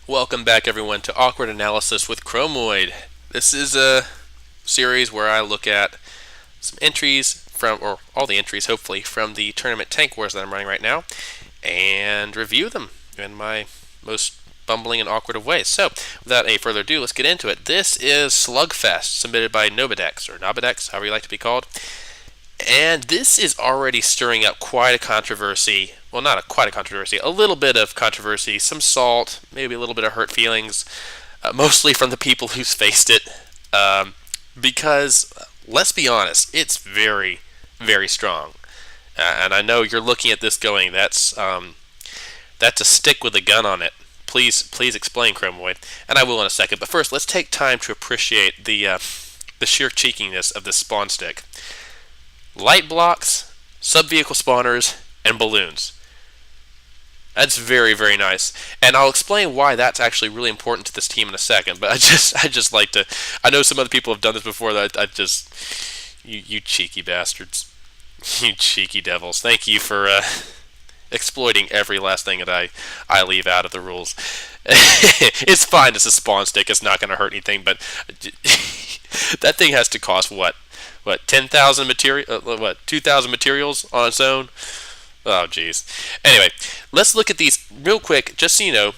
Welcome back, everyone, to Awkward Analysis with Chromoid. This is a series where I look at some entries from, or all the entries, hopefully, from the tournament Tank Wars that I'm running right now, and review them in my most bumbling and awkward of ways. So, without any further ado, let's get into it. This is Slugfest, submitted by Nobidex, or Nobidex, however you like to be called. And this is already stirring up quite a controversy. Well, not quite a controversy, a little bit of controversy, some salt, maybe a little bit of hurt feelings, mostly from the people who's faced it. Because, let's be honest, it's very, very strong. And I know you're looking at this going, that's a stick with a gun on it. Please explain, Chromoid. And I will in a second. But first, let's take time to appreciate the sheer cheekiness of this spawn stick. Light blocks, sub-vehicle spawners, and balloons. That's very, very nice. And I'll explain why that's actually really important to this team in a second, but I just like to... I know some other people have done this before, that I just... You cheeky bastards. You cheeky devils. Thank you for exploiting every last thing that I leave out of the rules. It's fine, it's a spawn stick, it's not going to hurt anything, but... that thing has to cost, what, 10,000 material, 2,000 materials on its own? Oh, jeez. Anyway, let's look at these real quick, just so you know.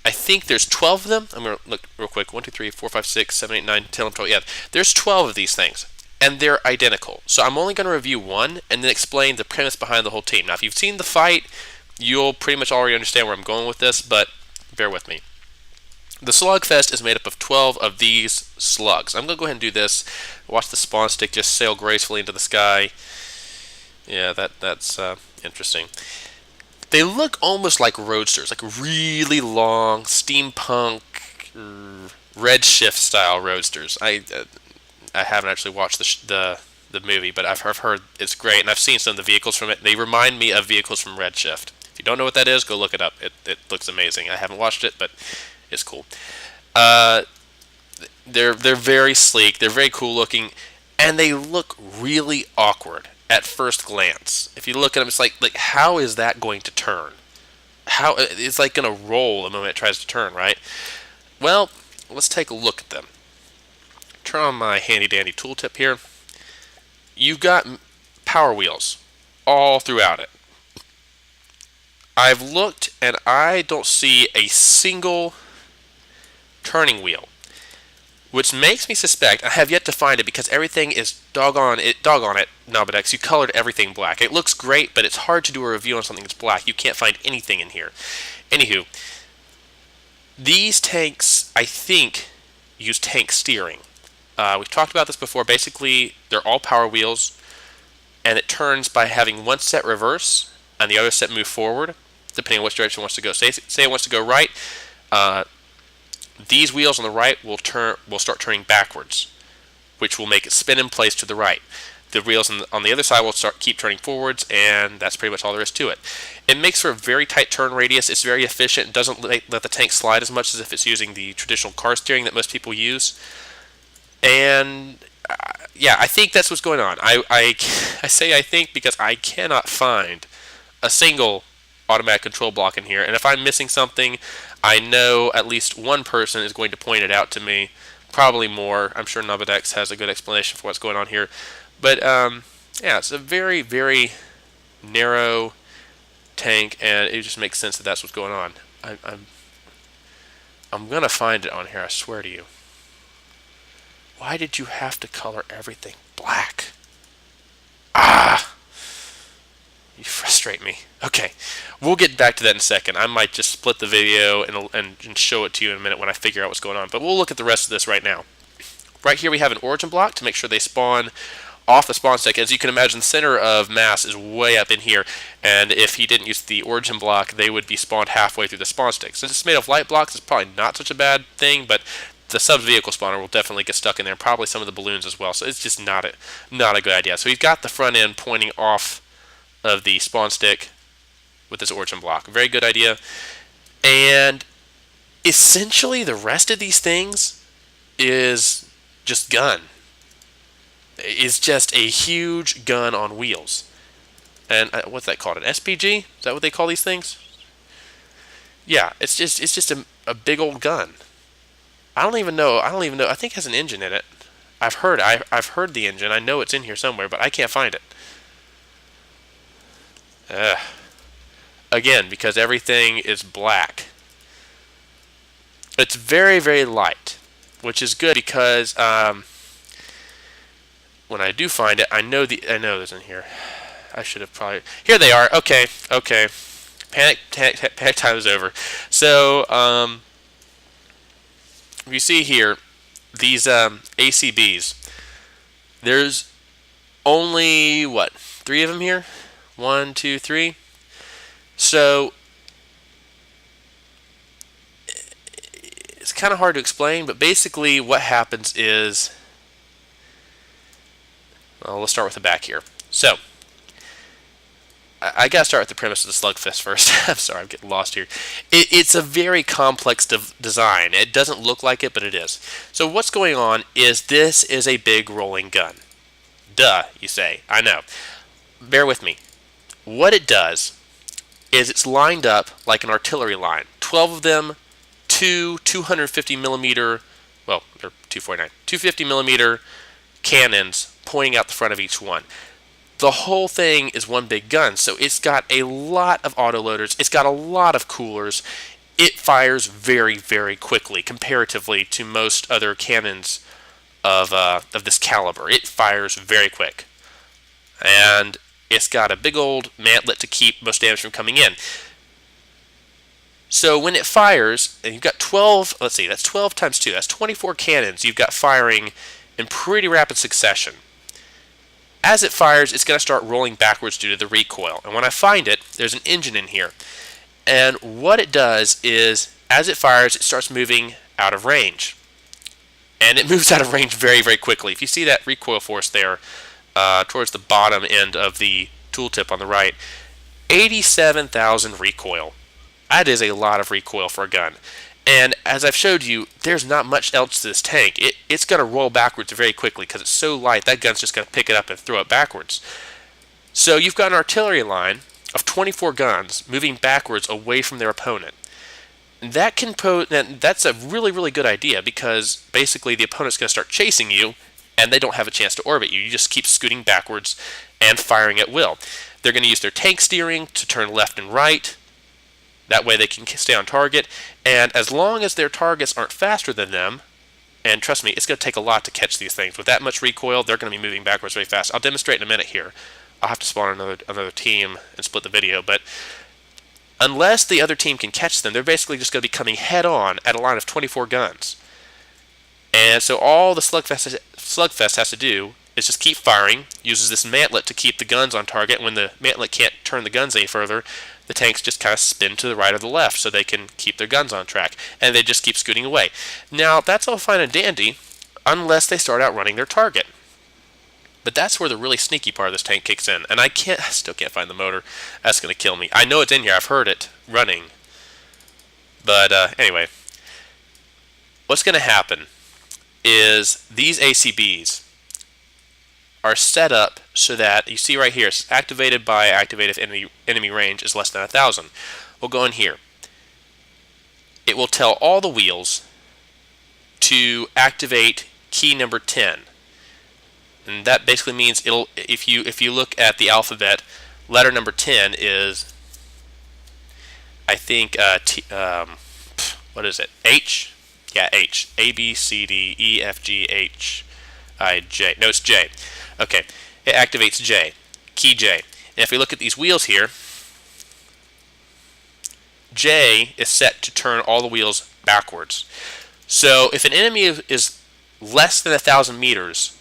I think there's 12 of them. I'm going to look real quick. 1, 2, 3, 4, 5, 6, 7, 8, 9, 10, 11, 12. Yeah, there's 12 of these things, and they're identical. So I'm only going to review one and then explain the premise behind the whole team. Now, if you've seen the fight, you'll pretty much already understand where I'm going with this, but bear with me. The Slugfest is made up of 12 of these slugs. I'm going to go ahead and do this. Watch the spawn stick just sail gracefully into the sky. Yeah, that's interesting. They look almost like roadsters, like really long, steampunk, Redshift style roadsters. I haven't actually watched the movie, but I've heard it's great, and I've seen some of the vehicles from it. They remind me of vehicles from Redshift. If you don't know what that is, go look it up. It looks amazing. I haven't watched it, but it's cool. They're very sleek. They're very cool looking, and they look really awkward at first glance. If you look at them, it's like how is that going to turn? How it's like going to roll the moment it tries to turn, right? Well, let's take a look at them. Turn on my handy dandy tooltip here. You've got power wheels all throughout it. I've looked and I don't see a single turning wheel, which makes me suspect, I have yet to find it because everything is doggone it, Nobidex, you colored everything black. It looks great, but it's hard to do a review on something that's black. You can't find anything in here. Anywho, these tanks, I think, use tank steering. We've talked about this before. Basically, they're all power wheels, and it turns by having one set reverse and the other set move forward, depending on which direction it wants to go. Say it wants to go right. These wheels on the right will start turning backwards, which will make it spin in place to the right. The wheels on the other side will keep turning forwards, and that's pretty much all there is to it. It makes for a very tight turn radius. It's very efficient. It doesn't let the tank slide as much as if it's using the traditional car steering that most people use. And yeah, I think that's what's going on. I say I think because I cannot find a single automatic control block in here, and if I'm missing something, I know at least one person is going to point it out to me, probably more. I'm sure Nobidex has a good explanation for what's going on here, but yeah, it's a very, very narrow tank, and it just makes sense that that's what's going on. I'm gonna find it on here, I swear to you. Why did you have to color everything black? Ah! You frustrate me. Okay, we'll get back to that in a second. I might just split the video and show it to you in a minute when I figure out what's going on. But we'll look at the rest of this right now. Right here we have an origin block to make sure they spawn off the spawn stick. As you can imagine, the center of mass is way up in here, and if he didn't use the origin block, they would be spawned halfway through the spawn stick. Since it's made of light blocks, it's probably not such a bad thing, but the sub-vehicle spawner will definitely get stuck in there, and probably some of the balloons as well, so it's just not a good idea. So we've got the front end pointing off of the spawn stick with this origin block. Very good idea. And essentially the rest of these things is just gun. It's just a huge gun on wheels. And what's that called? An SPG? Is that what they call these things? Yeah, it's just a big old gun. I don't even know. I don't even know. I think it has an engine in it. I've heard the engine. I know it's in here somewhere, but I can't find it. Ugh. Again, because everything is black. It's very, very light, which is good because when I do find it, I know it's in here. I should have probably. Here they are. Okay, okay. Panic time is over. So you see here these ACBs. There's only what, three of them here? One, two, three. So it's kind of hard to explain, but basically what happens is, well, let's start with the back here. So I gotta start with the premise of the Slugfest first. I'm sorry, I'm getting lost here. It's a very complex design. It doesn't look like it, but it is. So what's going on is this is a big rolling gun. Duh, you say. I know. Bear with me. What it does is it's lined up like an artillery line. 12 of them, two 250 millimeter, well, they're 249, 250 millimeter cannons pointing out the front of each one. The whole thing is one big gun, so it's got a lot of autoloaders. It's got a lot of coolers. It fires very, very quickly comparatively to most other cannons of this caliber. It fires very quick, and it's got a big old mantlet to keep most damage from coming in. So when it fires, and you've got 12, let's see, that's 12 times 2, that's 24 cannons you've got firing in pretty rapid succession. As it fires, it's going to start rolling backwards due to the recoil. And when I find it, there's an engine in here. And what it does is, as it fires, it starts moving out of range. And it moves out of range very, very quickly. If you see that recoil force there, towards the bottom end of the tooltip on the right, 87,000 recoil. That is a lot of recoil for a gun. And as I've showed you, there's not much else to this tank. It's going to roll backwards very quickly because it's so light, that gun's just going to pick it up and throw it backwards. So you've got an artillery line of 24 guns moving backwards away from their opponent. That's a really, really good idea because basically the opponent's going to start chasing you and they don't have a chance to orbit you. You just keep scooting backwards and firing at will. They're going to use their tank steering to turn left and right. That way they can stay on target, and as long as their targets aren't faster than them, and trust me, it's going to take a lot to catch these things. With that much recoil, they're going to be moving backwards very fast. I'll demonstrate in a minute here. I'll have to spawn another team and split the video, but unless the other team can catch them, they're basically just going to be coming head-on at a line of 24 guns. And so all the Slugfest has to do is just keep firing, uses this mantlet to keep the guns on target. When the mantlet can't turn the guns any further, the tanks just kind of spin to the right or the left so they can keep their guns on track, and they just keep scooting away. Now, that's all fine and dandy, unless they start outrunning their target. But that's where the really sneaky part of this tank kicks in, and I still can't find the motor. That's going to kill me. I know it's in here. I've heard it running. But anyway, what's going to happen is these ACBs are set up so that, you see right here, it's activated by activated if enemy range is less than 1,000. We'll go in here. It will tell all the wheels to activate key number 10. And that basically means if you look at the alphabet, letter number 10 is, I think, what is it? H? Yeah, H. A, B, C, D, E, F, G, H, I, J. No, it's J. Okay, it activates J, key J. And if we look at these wheels here, J is set to turn all the wheels backwards. So if an enemy is less than 1,000 meters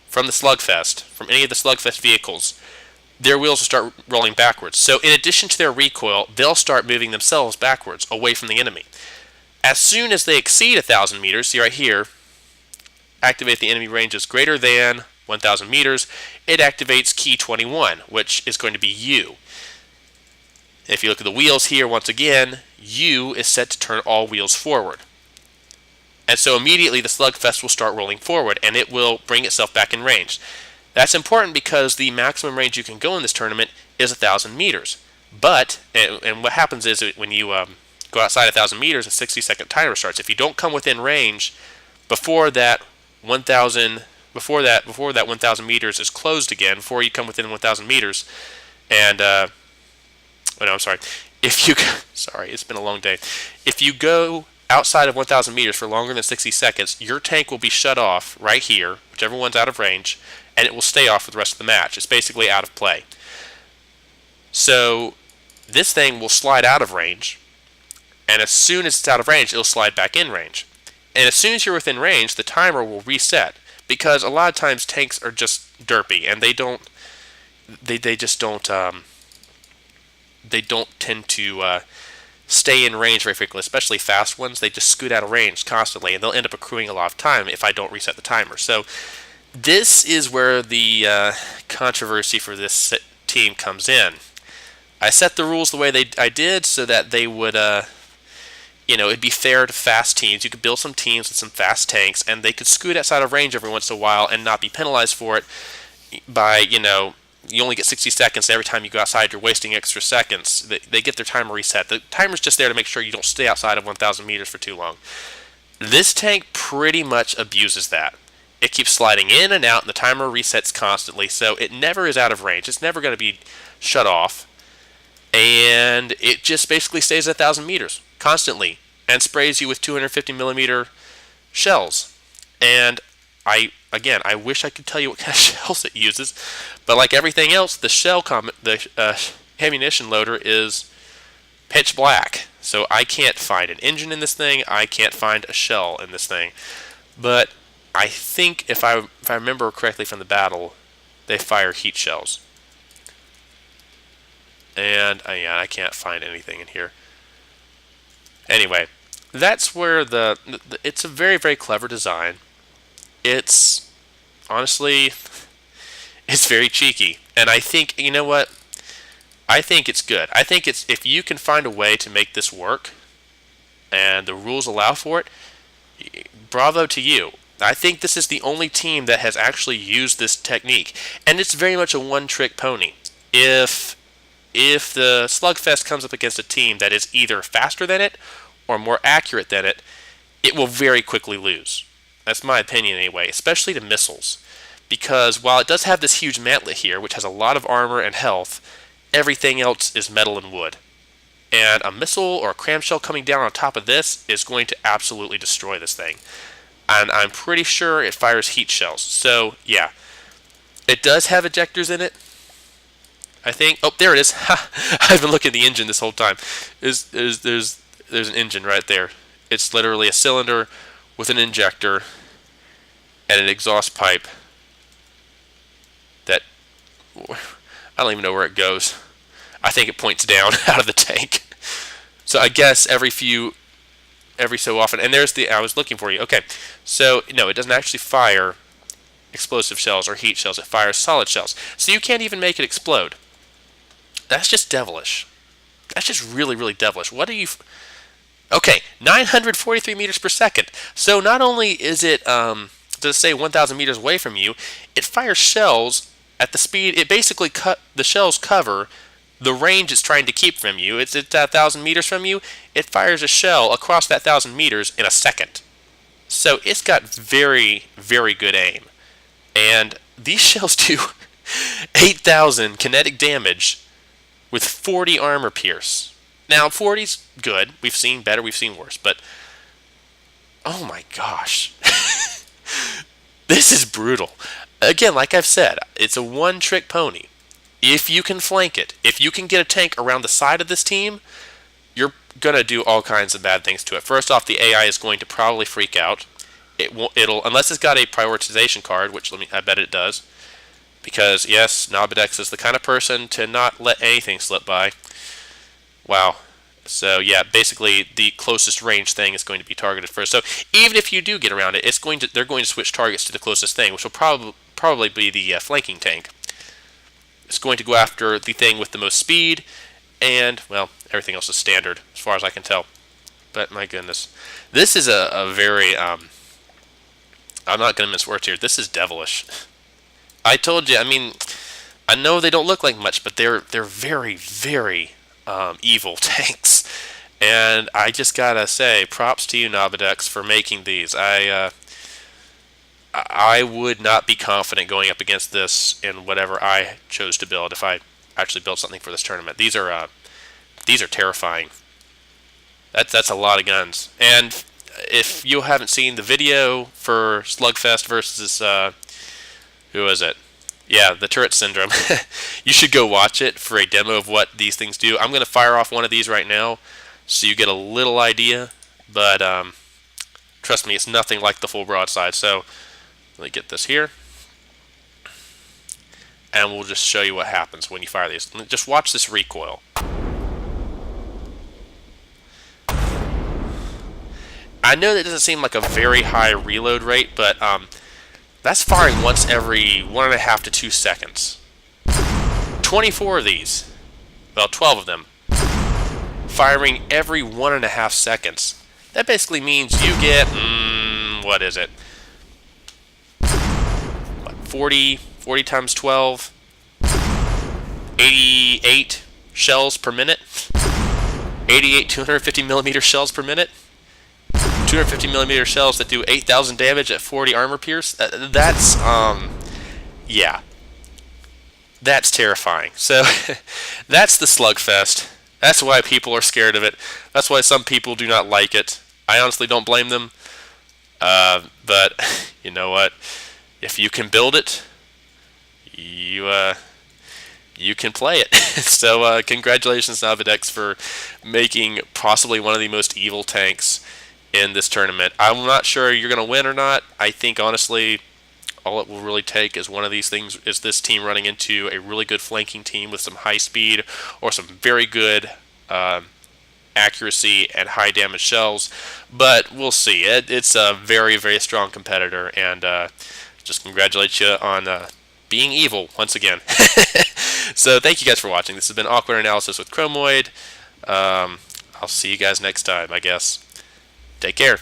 from the Slugfest, from any of the Slugfest vehicles, their wheels will start rolling backwards. So in addition to their recoil, they'll start moving themselves backwards, away from the enemy. As soon as they exceed 1,000 meters, see right here, activate the enemy range is greater than 1,000 meters, it activates key 21, which is going to be U. If you look at the wheels here, once again, U is set to turn all wheels forward. And so immediately the Slugfest will start rolling forward, and it will bring itself back in range. That's important because the maximum range you can go in this tournament is 1,000 meters. But and what happens is when you go outside 1,000 meters, a 60-second timer starts. If you don't come within range before that 1,000 before that 1,000 meters is closed again, before you come within 1,000 meters, and oh no, I'm sorry. If you sorry, it's been a long day. If you go outside of 1,000 meters for longer than 60 seconds, your tank will be shut off right here, whichever one's out of range, and it will stay off for the rest of the match. It's basically out of play. So this thing will slide out of range, and as soon as it's out of range, it'll slide back in range. And as soon as you're within range, the timer will reset, because a lot of times tanks are just derpy, and they just don't tend to stay in range very frequently, especially fast ones. They just scoot out of range constantly, and they'll end up accruing a lot of time if I don't reset the timer. So this is where the controversy for this team comes in. I set the rules the way I did so that they would, it'd be fair to fast teams. You could build some teams with some fast tanks, and they could scoot outside of range every once in a while and not be penalized for it by, you only get 60 seconds. Every time you go outside, you're wasting extra seconds. They get their timer reset. The timer's just there to make sure you don't stay outside of 1,000 meters for too long. This tank pretty much abuses that. It keeps sliding in and out, and the timer resets constantly, so it never is out of range. It's never going to be shut off, and it just basically stays at 1,000 meters constantly and sprays you with 250 millimeter shells. And I wish I could tell you what kind of shells it uses, but like everything else, the ammunition loader is pitch black. So I can't find an engine in this thing. I can't find a shell in this thing. But I think if I remember correctly from the battle, they fire heat shells. And I can't find anything in here. Anyway, that's where it's a very, very clever design. It's honestly, it's very cheeky, and I think, you know what? I think it's good. I think it's, if you can find a way to make this work, and the rules allow for it, bravo to you. I think this is the only team that has actually used this technique, and it's very much a one-trick pony. If the Slugfest comes up against a team that is either faster than it or more accurate than it, it will very quickly lose. That's my opinion anyway, especially to missiles. Because while it does have this huge mantlet here, which has a lot of armor and health, everything else is metal and wood. And a missile or a cramshell coming down on top of this is going to absolutely destroy this thing. And I'm pretty sure it fires heat shells. So, yeah. It does have ejectors in it, I think. Oh, there it is. I've been looking at the engine this whole time. There's an engine right there. It's literally a cylinder with an injector and an exhaust pipe that, I don't even know where it goes. I think it points down out of the tank. So I guess every so often, and there's I was looking for you. Okay, so no, it doesn't actually fire explosive shells or heat shells. It fires solid shells. So you can't even make it explode. That's just devilish. That's just really, really devilish. What are you... Okay, 943 meters per second. So not only is it, does it say 1,000 meters away from you, it fires shells at the speed... It basically the shells cover the range it's trying to keep from you. It's at 1,000 meters from you. It fires a shell across that 1,000 meters in a second. So it's got very, very good aim. And these shells do 8,000 kinetic damage with 40 armor pierce. Now, 40's good. We've seen better, we've seen worse, but oh my gosh. This is brutal. Again, like I've said, it's a one-trick pony. If you can flank it, if you can get a tank around the side of this team, you're going to do all kinds of bad things to it. First off, the AI is going to probably freak out. It'll unless it's got a prioritization card, which I bet it does. Because, yes, Nobidex is the kind of person to not let anything slip by. Wow. So, yeah, basically the closest range thing is going to be targeted first. So, even if you do get around it, they're going to switch targets to the closest thing, which will probably be the flanking tank. It's going to go after the thing with the most speed, and, well, everything else is standard, as far as I can tell. But, my goodness. This is a very, I'm not going to mince words here, this is devilish. I told you, I mean, I know they don't look like much, but they're very, very, evil tanks. And I just gotta say, props to you, Navidex, for making these. I would not be confident going up against this in whatever I chose to build if I actually built something for this tournament. These are terrifying. That's a lot of guns. And if you haven't seen the video for Slugfest versus who was it? Yeah, the turret syndrome. You should go watch it for a demo of what these things do. I'm going to fire off one of these right now so you get a little idea. But trust me, it's nothing like the full broadside. So let me get this here. And we'll just show you what happens when you fire these. Just watch this recoil. I know that doesn't seem like a very high reload rate, but that's firing once every 1.5 to 2 seconds. 24 of these. Well, 12 of them. Firing every 1.5 seconds. That basically means you get, what is it? 40 times 12. 88 shells per minute. 88 250 millimeter shells per minute. 250 millimeter shells that do 8,000 damage at 40 armor pierce. That's yeah, that's terrifying. So that's the Slugfest. That's why people are scared of it. That's why some people do not like it. I honestly don't blame them. But you know what? If you can build it, you can play it. So congratulations, Navidex, for making possibly one of the most evil tanks in this tournament. I'm not sure you're going to win or not. I think, honestly, all it will really take is one of these things, is this team running into a really good flanking team with some high speed or some very good accuracy and high damage shells. But we'll see. It's a very, very strong competitor, and just congratulate you on being evil once again. So thank you guys for watching. This has been Awkward Analysis with Chromoid. I'll see you guys next time, I guess. Take care.